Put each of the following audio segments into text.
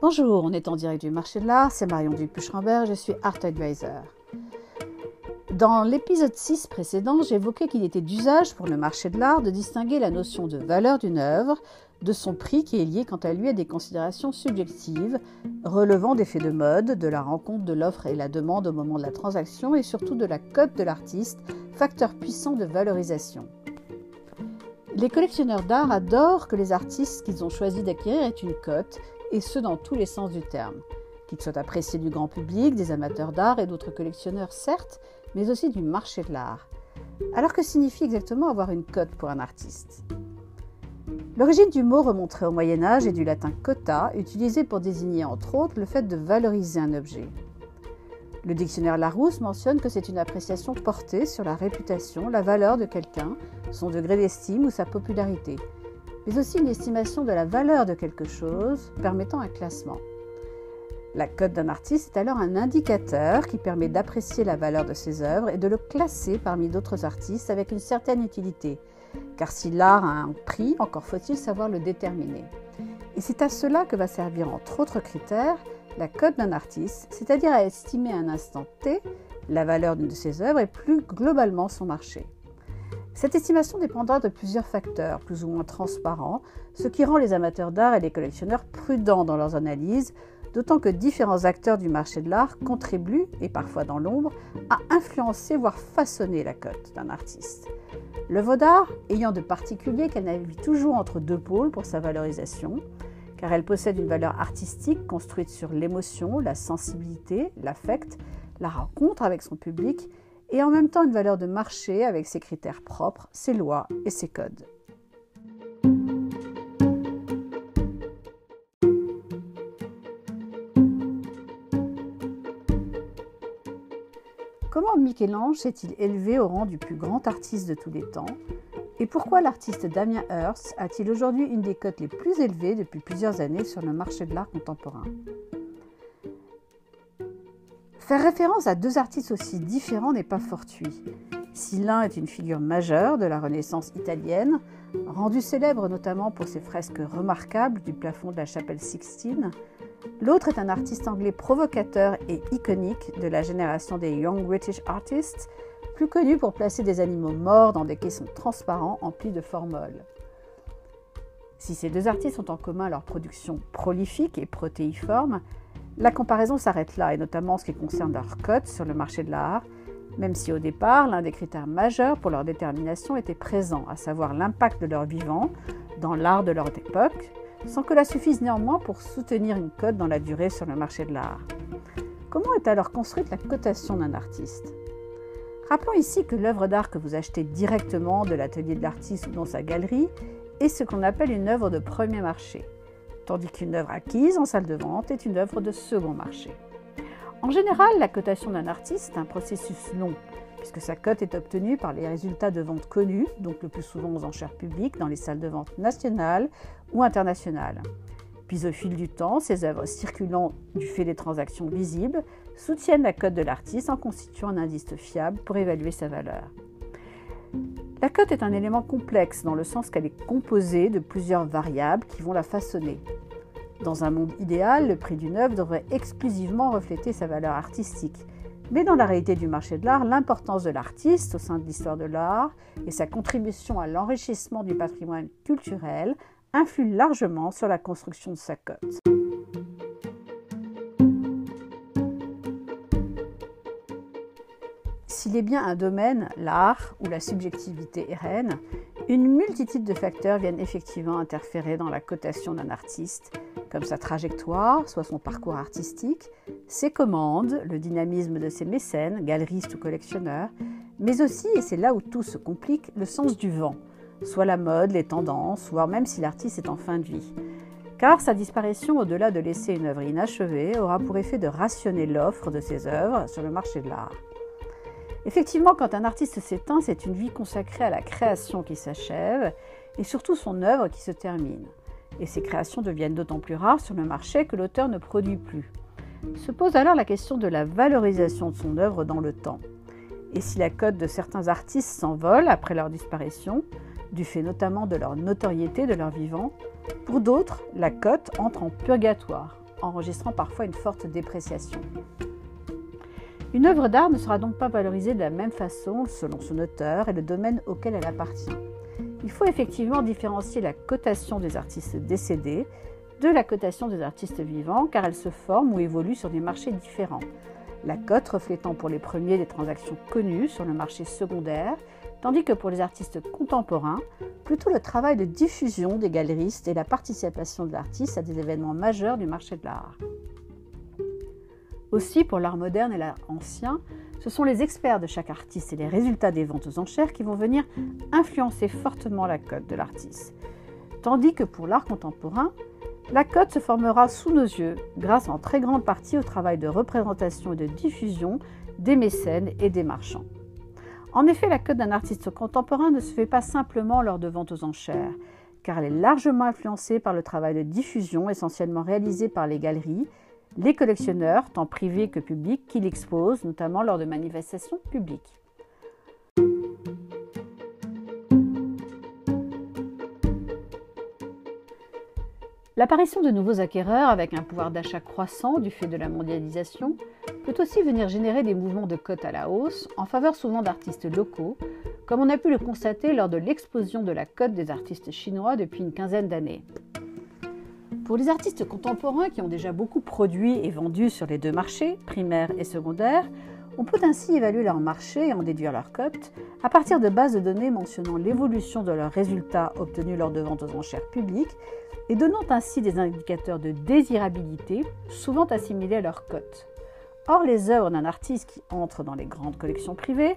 Bonjour, on est en direct du marché de l'art, c'est Marion Dupuche-Rambert, je suis Art Advisor. Dans l'épisode 6 précédent, j'évoquais qu'il était d'usage pour le marché de l'art de distinguer la notion de valeur d'une œuvre de son prix qui est lié quant à lui à des considérations subjectives relevant des faits de mode, de la rencontre de l'offre et la demande au moment de la transaction et surtout de la cote de l'artiste, facteur puissant de valorisation. Les collectionneurs d'art adorent que les artistes qu'ils ont choisi d'acquérir aient une cote, et ce dans tous les sens du terme, qu'ils soient appréciés du grand public, des amateurs d'art et d'autres collectionneurs certes, mais aussi du marché de l'art. Alors que signifie exactement avoir une cote pour un artiste ? L'origine du mot remonterait au Moyen-Âge et du latin quota, utilisé pour désigner entre autres le fait de valoriser un objet. Le dictionnaire Larousse mentionne que c'est une appréciation portée sur la réputation, la valeur de quelqu'un, son degré d'estime ou sa popularité, mais aussi une estimation de la valeur de quelque chose permettant un classement. La cote d'un artiste est alors un indicateur qui permet d'apprécier la valeur de ses œuvres et de le classer parmi d'autres artistes avec une certaine utilité, car si l'art a un prix, encore faut-il savoir le déterminer. Et c'est à cela que va servir entre autres critères la cote d'un artiste, c'est-à-dire à estimer à un instant T la valeur d'une de ses œuvres et plus globalement son marché. Cette estimation dépendra de plusieurs facteurs, plus ou moins transparents, ce qui rend les amateurs d'art et les collectionneurs prudents dans leurs analyses, d'autant que différents acteurs du marché de l'art contribuent, et parfois dans l'ombre, à influencer, voire façonner la cote d'un artiste. L'œuvre d'art ayant de particulier qu'elle navigue toujours entre deux pôles pour sa valorisation, car elle possède une valeur artistique construite sur l'émotion, la sensibilité, l'affect, la rencontre avec son public, et en même temps une valeur de marché avec ses critères propres, ses lois et ses codes. Comment Michel-Ange s'est-il élevé au rang du plus grand artiste de tous les temps ? Et pourquoi l'artiste Damien Hirst a-t-il aujourd'hui une des cotes les plus élevées depuis plusieurs années sur le marché de l'art contemporain ? Faire référence à deux artistes aussi différents n'est pas fortuit. Si l'un est une figure majeure de la Renaissance italienne, rendu célèbre notamment pour ses fresques remarquables du plafond de la chapelle Sixtine, l'autre est un artiste anglais provocateur et iconique de la génération des Young British Artists, plus connu pour placer des animaux morts dans des caissons transparents emplis de formol. Si ces deux artistes ont en commun leur production prolifique et protéiforme, la comparaison s'arrête là, et notamment en ce qui concerne leur cote sur le marché de l'art, même si au départ, l'un des critères majeurs pour leur détermination était présent, à savoir l'impact de leur vivant dans l'art de leur époque, sans que cela suffise néanmoins pour soutenir une cote dans la durée sur le marché de l'art. Comment est alors construite la cotation d'un artiste ? Rappelons ici que l'œuvre d'art que vous achetez directement de l'atelier de l'artiste ou dans sa galerie est ce qu'on appelle une œuvre de premier marché, tandis qu'une œuvre acquise en salle de vente est une œuvre de second marché. En général, la cotation d'un artiste est un processus long, puisque sa cote est obtenue par les résultats de vente connus, donc le plus souvent aux enchères publiques dans les salles de vente nationales ou internationales. Puis au fil du temps, ces œuvres circulant du fait des transactions visibles soutiennent la cote de l'artiste en constituant un indice fiable pour évaluer sa valeur. La cote est un élément complexe dans le sens qu'elle est composée de plusieurs variables qui vont la façonner. Dans un monde idéal, le prix d'une œuvre devrait exclusivement refléter sa valeur artistique. Mais dans la réalité du marché de l'art, l'importance de l'artiste au sein de l'histoire de l'art et sa contribution à l'enrichissement du patrimoine culturel influent largement sur la construction de sa cote. S'il est bien un domaine, l'art, où la subjectivité est reine, une multitude de facteurs viennent effectivement interférer dans la cotation d'un artiste, comme sa trajectoire, soit son parcours artistique, ses commandes, le dynamisme de ses mécènes, galeristes ou collectionneurs, mais aussi, et c'est là où tout se complique, le sens du vent, soit la mode, les tendances, voire même si l'artiste est en fin de vie. Car sa disparition, au-delà de laisser une œuvre inachevée, aura pour effet de rationner l'offre de ses œuvres sur le marché de l'art. Effectivement, quand un artiste s'éteint, c'est une vie consacrée à la création qui s'achève et surtout son œuvre qui se termine. Et ces créations deviennent d'autant plus rares sur le marché que l'auteur ne produit plus. Se pose alors la question de la valorisation de son œuvre dans le temps. Et si la cote de certains artistes s'envole après leur disparition, du fait notamment de leur notoriété de leur vivant, pour d'autres, la cote entre en purgatoire, enregistrant parfois une forte dépréciation. Une œuvre d'art ne sera donc pas valorisée de la même façon selon son auteur et le domaine auquel elle appartient. Il faut effectivement différencier la cotation des artistes décédés de la cotation des artistes vivants, car elle se forme ou évolue sur des marchés différents. La cote reflétant pour les premiers des transactions connues sur le marché secondaire, tandis que pour les artistes contemporains, plutôt le travail de diffusion des galeristes et la participation de l'artiste à des événements majeurs du marché de l'art. Aussi, pour l'art moderne et l'art ancien, ce sont les experts de chaque artiste et les résultats des ventes aux enchères qui vont venir influencer fortement la cote de l'artiste. Tandis que pour l'art contemporain, la cote se formera sous nos yeux grâce en très grande partie au travail de représentation et de diffusion des mécènes et des marchands. En effet, la cote d'un artiste contemporain ne se fait pas simplement lors de ventes aux enchères, car elle est largement influencée par le travail de diffusion essentiellement réalisé par les galeries, les collectionneurs, tant privés que publics, qui l'exposent, notamment lors de manifestations publiques. L'apparition de nouveaux acquéreurs avec un pouvoir d'achat croissant du fait de la mondialisation peut aussi venir générer des mouvements de cote à la hausse en faveur souvent d'artistes locaux, comme on a pu le constater lors de l'explosion de la cote des artistes chinois depuis une quinzaine d'années. Pour les artistes contemporains qui ont déjà beaucoup produit et vendu sur les deux marchés, primaire et secondaire, on peut ainsi évaluer leur marché et en déduire leur cote à partir de bases de données mentionnant l'évolution de leurs résultats obtenus lors de ventes aux enchères publiques et donnant ainsi des indicateurs de désirabilité, souvent assimilés à leur cote. Or, les œuvres d'un artiste qui entrent dans les grandes collections privées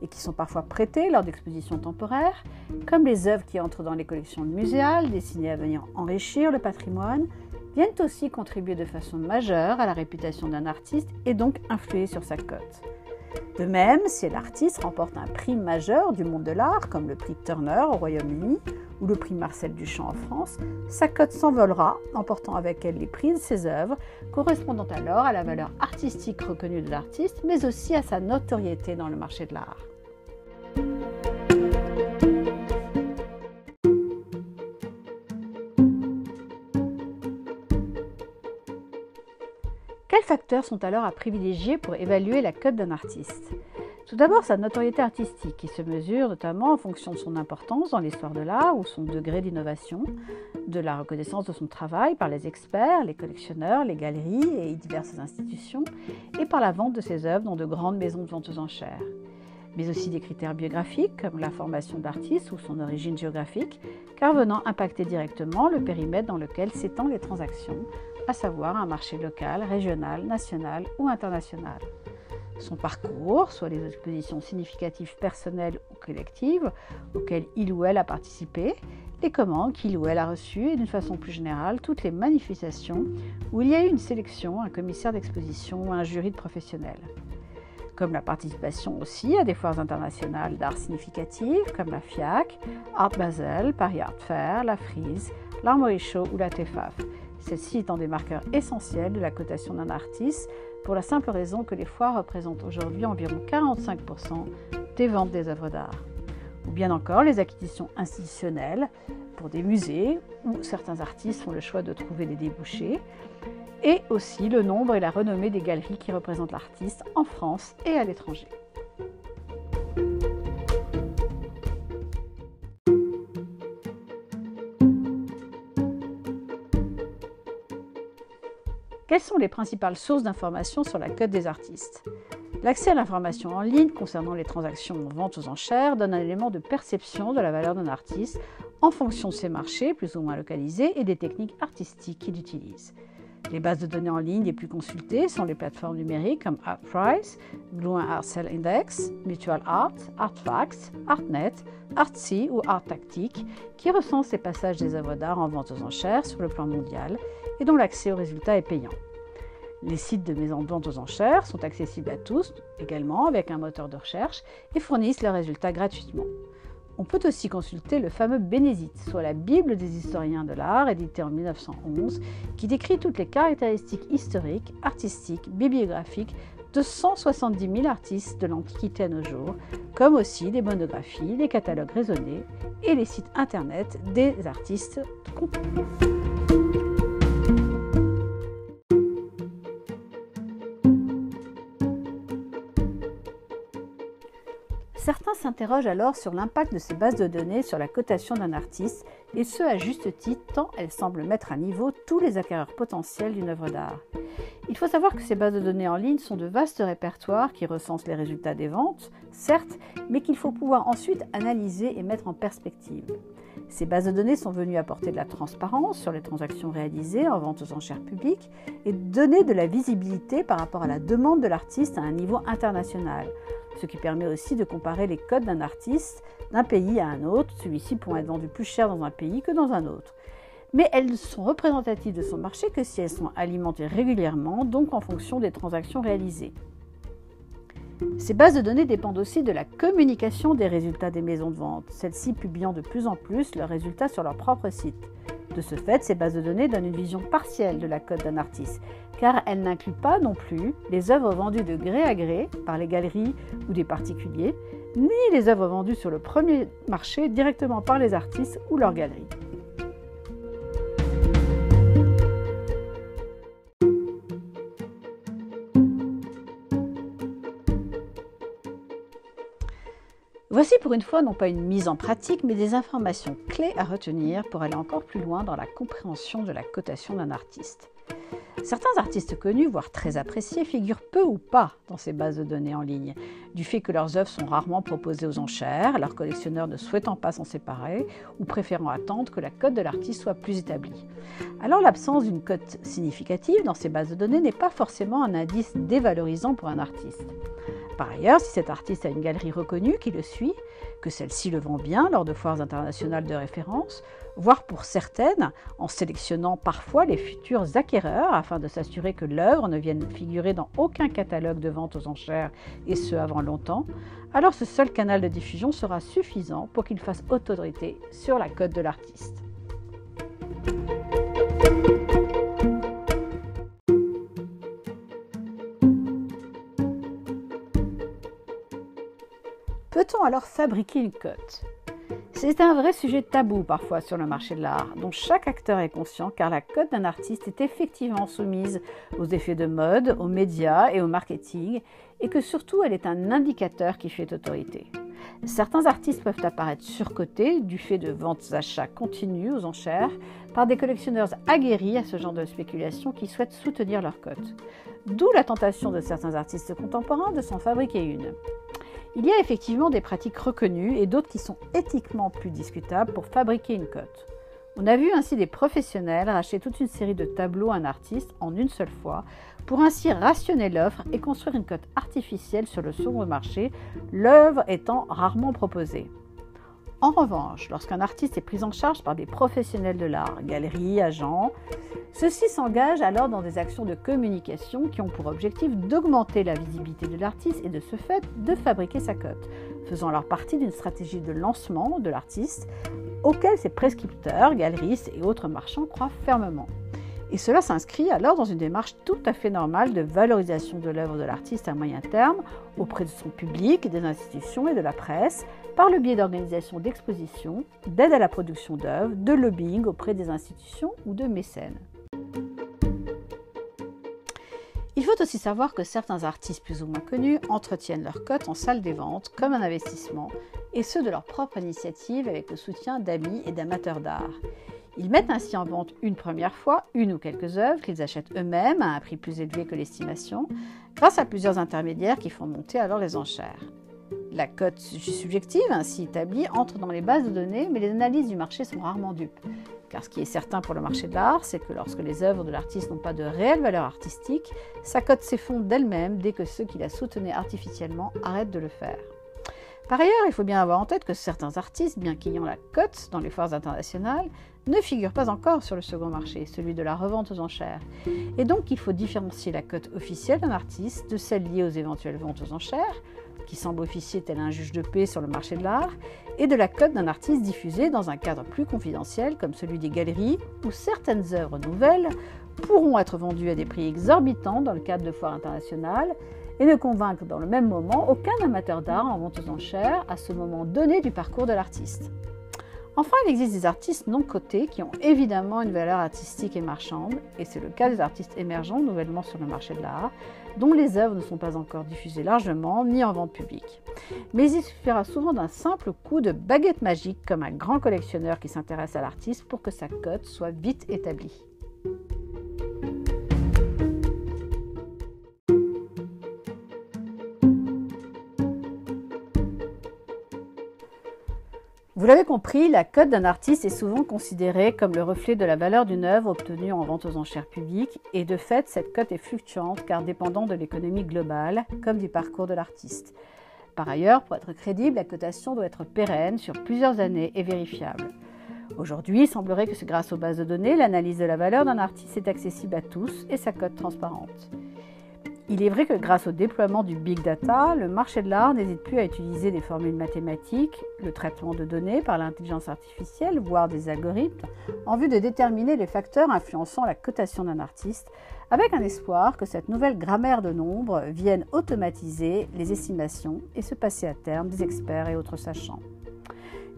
et qui sont parfois prêtées lors d'expositions temporaires, comme les œuvres qui entrent dans les collections muséales destinées à venir enrichir le patrimoine, viennent aussi contribuer de façon majeure à la réputation d'un artiste et donc influer sur sa cote. De même, si l'artiste remporte un prix majeur du monde de l'art, comme le prix Turner au Royaume-Uni ou le prix Marcel Duchamp en France, sa cote s'envolera, emportant avec elle les prix de ses œuvres, correspondant alors à la valeur artistique reconnue de l'artiste, mais aussi à sa notoriété dans le marché de l'art. Quels facteurs sont alors à privilégier pour évaluer la cote d'un artiste ? Tout d'abord, sa notoriété artistique, qui se mesure notamment en fonction de son importance dans l'histoire de l'art ou son degré d'innovation, de la reconnaissance de son travail par les experts, les collectionneurs, les galeries et diverses institutions, et par la vente de ses œuvres dans de grandes maisons de vente aux enchères. Mais aussi des critères biographiques comme la formation de l'artiste ou son origine géographique, car venant impacter directement le périmètre dans lequel s'étendent les transactions, à savoir un marché local, régional, national ou international. Son parcours, soit les expositions significatives personnelles ou collectives auxquelles il ou elle a participé, les commandes qu'il ou elle a reçues et d'une façon plus générale toutes les manifestations où il y a eu une sélection, un commissaire d'exposition ou un jury de professionnels. Comme la participation aussi à des foires internationales d'art significatives comme la FIAC, Art Basel, Paris Art Fair, la Frieze, l'Armory Show ou la TEFAF. Celles-ci étant des marqueurs essentiels de la cotation d'un artiste pour la simple raison que les foires représentent aujourd'hui environ 45% des ventes des œuvres d'art. Ou bien encore les acquisitions institutionnelles pour des musées où certains artistes font le choix de trouver des débouchés, et aussi le nombre et la renommée des galeries qui représentent l'artiste en France et à l'étranger. Quelles sont les principales sources d'informations sur la cote des artistes ? L'accès à l'information en ligne concernant les transactions en vente aux enchères donne un élément de perception de la valeur d'un artiste en fonction de ses marchés plus ou moins localisés et des techniques artistiques qu'il utilise. Les bases de données en ligne les plus consultées sont les plateformes numériques comme ArtPrice, Glouin Art Sale Index, Mutual Art, Artfacts, Artnet, Artsy ou Arttactic, qui recensent les passages des œuvres d'art en vente aux enchères sur le plan mondial et dont l'accès aux résultats est payant. Les sites de maisons de vente aux enchères sont accessibles à tous, également avec un moteur de recherche, et fournissent leurs résultats gratuitement. On peut aussi consulter le fameux Bénézit, soit la Bible des historiens de l'art, édité en 1911, qui décrit toutes les caractéristiques historiques, artistiques, bibliographiques de 170 000 artistes de l'Antiquité à nos jours, comme aussi les monographies, les catalogues raisonnés et les sites internet des artistes comptés. s'interrogent alors sur l'impact de ces bases de données sur la cotation d'un artiste, et ce à juste titre, tant elles semblent mettre à niveau tous les acquéreurs potentiels d'une œuvre d'art. Il faut savoir que ces bases de données en ligne sont de vastes répertoires qui recensent les résultats des ventes, certes, mais qu'il faut pouvoir ensuite analyser et mettre en perspective. Ces bases de données sont venues apporter de la transparence sur les transactions réalisées en vente aux enchères publiques et donner de la visibilité par rapport à la demande de l'artiste à un niveau international, ce qui permet aussi de comparer les codes d'un artiste d'un pays à un autre, celui-ci pourra être vendu plus cher dans un pays que dans un autre. Mais elles ne sont représentatives de son marché que si elles sont alimentées régulièrement, donc en fonction des transactions réalisées. Ces bases de données dépendent aussi de la communication des résultats des maisons de vente, celles-ci publiant de plus en plus leurs résultats sur leur propre site. De ce fait, ces bases de données donnent une vision partielle de la cote d'un artiste, car elles n'incluent pas non plus les œuvres vendues de gré à gré par les galeries ou des particuliers, ni les œuvres vendues sur le premier marché directement par les artistes ou leurs galeries. Voici pour une fois non pas une mise en pratique, mais des informations clés à retenir pour aller encore plus loin dans la compréhension de la cotation d'un artiste. Certains artistes connus, voire très appréciés, figurent peu ou pas dans ces bases de données en ligne, du fait que leurs œuvres sont rarement proposées aux enchères, leurs collectionneurs ne souhaitant pas s'en séparer ou préférant attendre que la cote de l'artiste soit plus établie. Alors l'absence d'une cote significative dans ces bases de données n'est pas forcément un indice dévalorisant pour un artiste. Par ailleurs, si cet artiste a une galerie reconnue qui le suit, que celle-ci le vend bien lors de foires internationales de référence, voire pour certaines, en sélectionnant parfois les futurs acquéreurs afin de s'assurer que l'œuvre ne vienne figurer dans aucun catalogue de vente aux enchères, et ce avant longtemps, alors ce seul canal de diffusion sera suffisant pour qu'il fasse autorité sur la cote de l'artiste. Peut-on alors fabriquer une cote ? C'est un vrai sujet tabou parfois sur le marché de l'art, dont chaque acteur est conscient car la cote d'un artiste est effectivement soumise aux effets de mode, aux médias et au marketing, et que surtout elle est un indicateur qui fait autorité. Certains artistes peuvent apparaître surcotés du fait de ventes-achats continues aux enchères par des collectionneurs aguerris à ce genre de spéculation qui souhaitent soutenir leur cote. D'où la tentation de certains artistes contemporains de s'en fabriquer une. Il y a effectivement des pratiques reconnues et d'autres qui sont éthiquement plus discutables pour fabriquer une cote. On a vu ainsi des professionnels racheter toute une série de tableaux à un artiste en une seule fois pour ainsi rationner l'offre et construire une cote artificielle sur le second marché, l'œuvre étant rarement proposée. En revanche, lorsqu'un artiste est pris en charge par des professionnels de l'art, galeries, agents, ceux-ci s'engagent alors dans des actions de communication qui ont pour objectif d'augmenter la visibilité de l'artiste et de ce fait de fabriquer sa cote, faisant alors partie d'une stratégie de lancement de l'artiste auquel ses prescripteurs, galeristes et autres marchands croient fermement. Et cela s'inscrit alors dans une démarche tout à fait normale de valorisation de l'œuvre de l'artiste à moyen terme auprès de son public, des institutions et de la presse, par le biais d'organisations d'expositions, d'aide à la production d'œuvres, de lobbying auprès des institutions ou de mécènes. Il faut aussi savoir que certains artistes plus ou moins connus entretiennent leur cote en salle des ventes comme un investissement, et ce de leur propre initiative avec le soutien d'amis et d'amateurs d'art. Ils mettent ainsi en vente une première fois une ou quelques œuvres qu'ils achètent eux-mêmes à un prix plus élevé que l'estimation, grâce à plusieurs intermédiaires qui font monter alors les enchères. La cote subjective ainsi établie entre dans les bases de données, mais les analyses du marché sont rarement dupes. Car ce qui est certain pour le marché de l'art, c'est que lorsque les œuvres de l'artiste n'ont pas de réelle valeur artistique, sa cote s'effondre d'elle-même dès que ceux qui la soutenaient artificiellement arrêtent de le faire. Par ailleurs, il faut bien avoir en tête que certains artistes, bien qu'ayant la cote dans les foires internationales, ne figurent pas encore sur le second marché, celui de la revente aux enchères. Et donc, il faut différencier la cote officielle d'un artiste de celle liée aux éventuelles ventes aux enchères, qui semble officier tel un juge de paix sur le marché de l'art, et de la cote d'un artiste diffusée dans un cadre plus confidentiel comme celui des galeries, où certaines œuvres nouvelles pourront être vendues à des prix exorbitants dans le cadre de foires internationales et ne convaincre dans le même moment aucun amateur d'art en vente aux enchères à ce moment donné du parcours de l'artiste. Enfin, il existe des artistes non cotés qui ont évidemment une valeur artistique et marchande, et c'est le cas des artistes émergents nouvellement sur le marché de l'art, dont les œuvres ne sont pas encore diffusées largement ni en vente publique. Mais il suffira souvent d'un simple coup de baguette magique comme un grand collectionneur qui s'intéresse à l'artiste pour que sa cote soit vite établie. Vous l'avez compris, la cote d'un artiste est souvent considérée comme le reflet de la valeur d'une œuvre obtenue en vente aux enchères publiques et de fait, cette cote est fluctuante car dépendant de l'économie globale comme du parcours de l'artiste. Par ailleurs, pour être crédible, la cotation doit être pérenne sur plusieurs années et vérifiable. Aujourd'hui, il semblerait que c'est grâce aux bases de données, l'analyse de la valeur d'un artiste est accessible à tous et sa cote transparente. Il est vrai que grâce au déploiement du big data, le marché de l'art n'hésite plus à utiliser des formules mathématiques, le traitement de données par l'intelligence artificielle, voire des algorithmes, en vue de déterminer les facteurs influençant la cotation d'un artiste, avec un espoir que cette nouvelle grammaire de nombres vienne automatiser les estimations et se passer à terme des experts et autres sachants.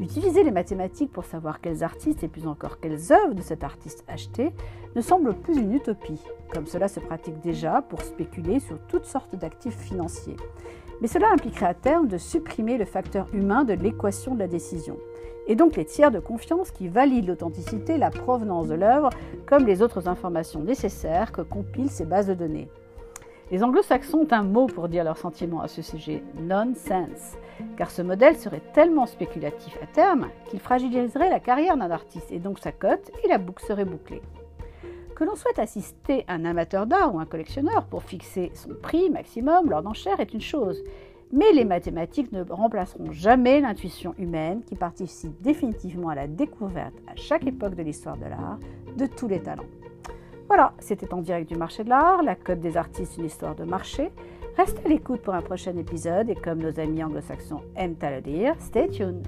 Utiliser les mathématiques pour savoir quels artistes et plus encore quelles œuvres de cet artiste acheter ne semble plus une utopie, comme cela se pratique déjà pour spéculer sur toutes sortes d'actifs financiers. Mais cela impliquerait à terme de supprimer le facteur humain de l'équation de la décision, et donc les tiers de confiance qui valident l'authenticité et la provenance de l'œuvre, comme les autres informations nécessaires que compilent ces bases de données. Les anglo-saxons ont un mot pour dire leurs sentiments à ce sujet, nonsense, car ce modèle serait tellement spéculatif à terme qu'il fragiliserait la carrière d'un artiste et donc sa cote et la boucle serait bouclée. Que l'on souhaite assister un amateur d'art ou un collectionneur pour fixer son prix maximum lors d'enchères est une chose, mais les mathématiques ne remplaceront jamais l'intuition humaine qui participe définitivement à la découverte à chaque époque de l'histoire de l'art de tous les talents. Voilà, c'était en direct du marché de l'art, la cote des artistes, une histoire de marché. Restez à l'écoute pour un prochain épisode et comme nos amis anglo-saxons aiment à le dire, stay tuned.